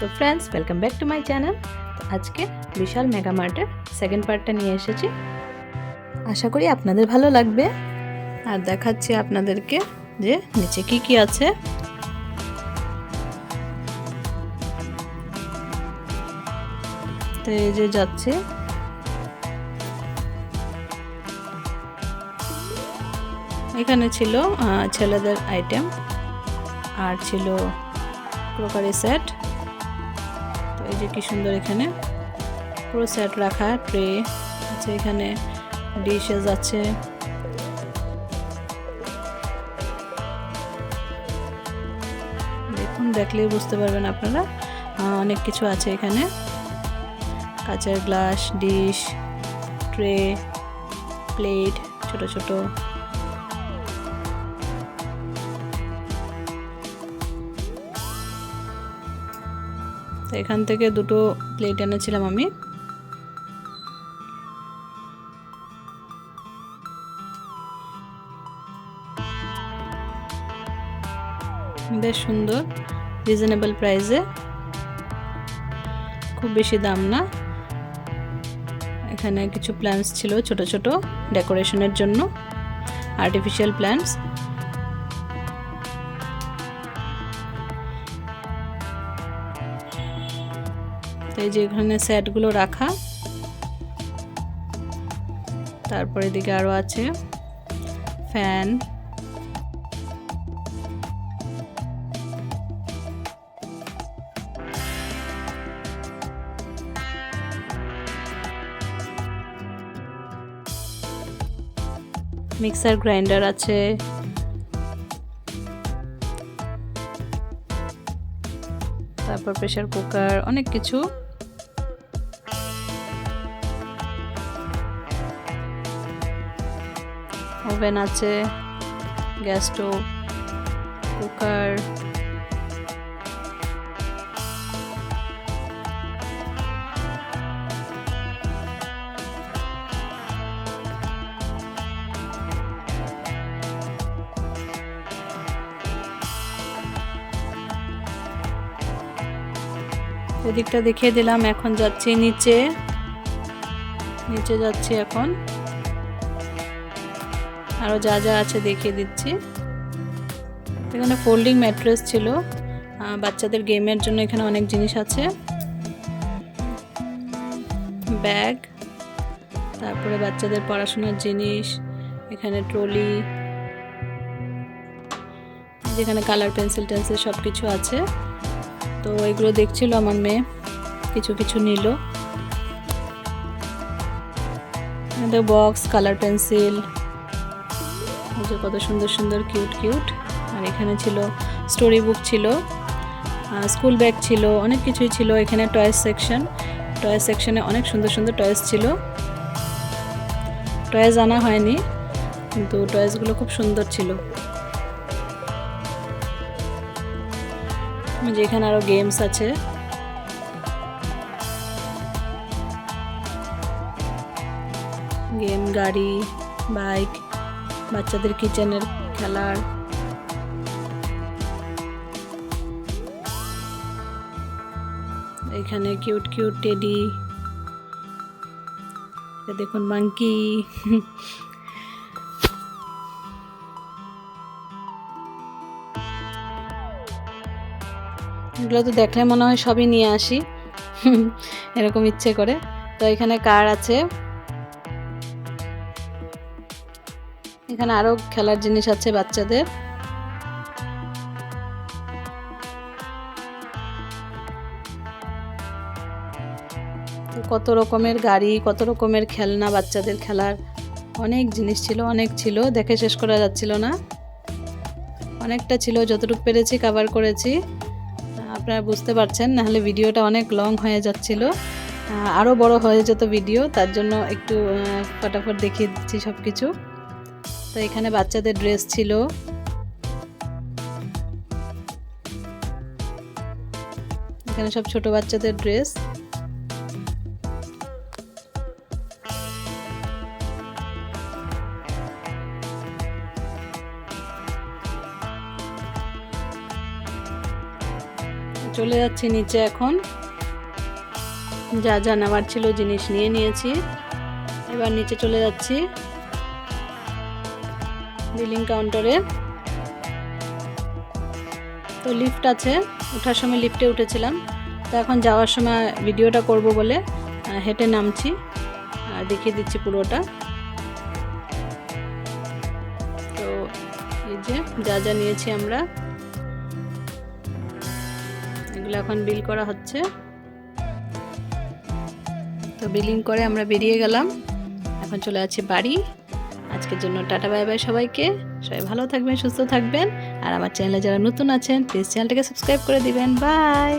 তো friends, welcome back to my channel. তো আজকে বিশাল মেগা মার্টের সেকেন্ড পার্টটা নিয়ে এসেছি। আশা করি আপনাদের ভালো লাগবে। আর দেখাচ্ছি আপনাদেরকে যে নিচে কি কি আছে। তো এই যে যাচ্ছে, এখানে ছিল ছেলেদের আইটেম আর ছিল ক্রোকারি সেট। তো এই যে কি সুন্দর, এখানে পুরো সেট রাখা, ট্রে আছে, এখানে ডিশেস আছে, দেখুন, দেখলেই বুঝতে পারবেন আপনারা। অনেক কিছু আছে এখানে, কাঁচের গ্লাস, ডিশ, ট্রে, প্লেট, ছোট ছোট। তো এখান থেকে দুটো প্লেট এনেছিলাম আমি। বেশ সুন্দর, রিজনেবল প্রাইসে, খুব বেশি দাম না। এখানে কিছু প্ল্যান্টস ছিল ছোট ছোট ডেকোরেশনের জন্য, আর্টিফিশিয়াল প্ল্যান্টস। তো এই যে এখানে সেটগুলো রাখা। তারপরে এদিকে আরো আছে ফ্যান, মিক্সার গ্রাইন্ডার আছে, তারপর প্রেসার কুকার, অনেক কিছু। ওভেন আছে, গ্যাস স্টোভ, কুকার, এদিকটা দেখিয়ে দিলাম। এখন যাচ্ছি নিচে, যাচ্ছি এখন, আরো যা যা আছে দেখিয়ে দিচ্ছি। এখানে ফোল্ডিং ম্যাট্রেস ছিল, বাচ্চাদের গেমের জন্য এখানে অনেক জিনিস আছে, ব্যাগ, তারপরে বাচ্চাদের পড়াশোনার জিনিস, এখানে ট্রলি, যেখানে কালার পেন্সিল টেন্সিল সব কিছু আছে। তো এগুলো দেখছিল আমার মেয়ে, কিছু কিছু নিল। বক্স, কালার পেন্সিল, যে কত সুন্দর সুন্দর কিউট কিউট। আর এখানে ছিল স্টোরি বুক, ছিল স্কুল ব্যাগ, ছিল অনেক কিছুই ছিল। এখানে টয়েস সেকশন, টয়েস সেকশনে অনেক সুন্দর সুন্দর টয়েস ছিল। টয়েস আনা হয়নি, কিন্তু টয়েসগুলো খুব সুন্দর ছিল। যেখানে আরো গেমস আছে, গেম, গাড়ি, বাইক, বাচ্চাদের কিচেনের খেলার। এখানে কিউট কিউট টেডি, দেখুন মাঙ্কি। এগুলো তো দেখলে মনে হয় সবই নিয়ে আসি, এরকম ইচ্ছে করে। তো এখানে কার আছে, এখানে আরো খেলার জিনিস আছে বাচ্চাদের। কত রকমের গাড়ি, কত রকমের খেলনা, বাচ্চাদের খেলার অনেক জিনিস ছিল, অনেক ছিল, দেখে শেষ করা যাচ্ছিল না। অনেকটা ছিল, যতটুকু পেরেছি কভার করেছি। আপনারা বুঝতে পারছেন, নাহলে ভিডিওটা অনেক লং হয়ে যাচ্ছিল, আরও বড় হয়ে যেত ভিডিও, তার জন্য একটু ফটাফট দেখিয়ে দিচ্ছি সব কিছু। তো এখানে বাচ্চাদের ড্রেস ছিল, এখানে সব ছোট বাচ্চাদের ড্রেস। চলে যাচ্ছি নিচে এখন। যা যা নেওয়ার ছিল জিনিস নিয়ে নিয়েছি, এবার নিচে চলে যাচ্ছি বিলিং কাউন্টারে। তো লিফট আছে, ওঠার সময় লিফটে উঠেছিলাম, তো এখন যাওয়ার সময় ভিডিওটা করব বলে হেঁটে নামছি আর দেখিয়ে দিচ্ছি পুরোটা। তো এই যে যা যা নিয়েছি আমরা, এগুলো এখন বিল করা হচ্ছে। তো বিলিং করে আমরা বেরিয়ে গেলাম, এখন চলে যাচ্ছি বাড়ি। আজকের জন্য টাটা বাই বাই সবাইকে। সবাই ভালো থাকবেন, সুস্থ থাকবেন, আর আমার চ্যানেলে যারা নতুন আছেন প্লিজ চ্যানেলটাকে সাবস্ক্রাইব করে দিবেন। বাই।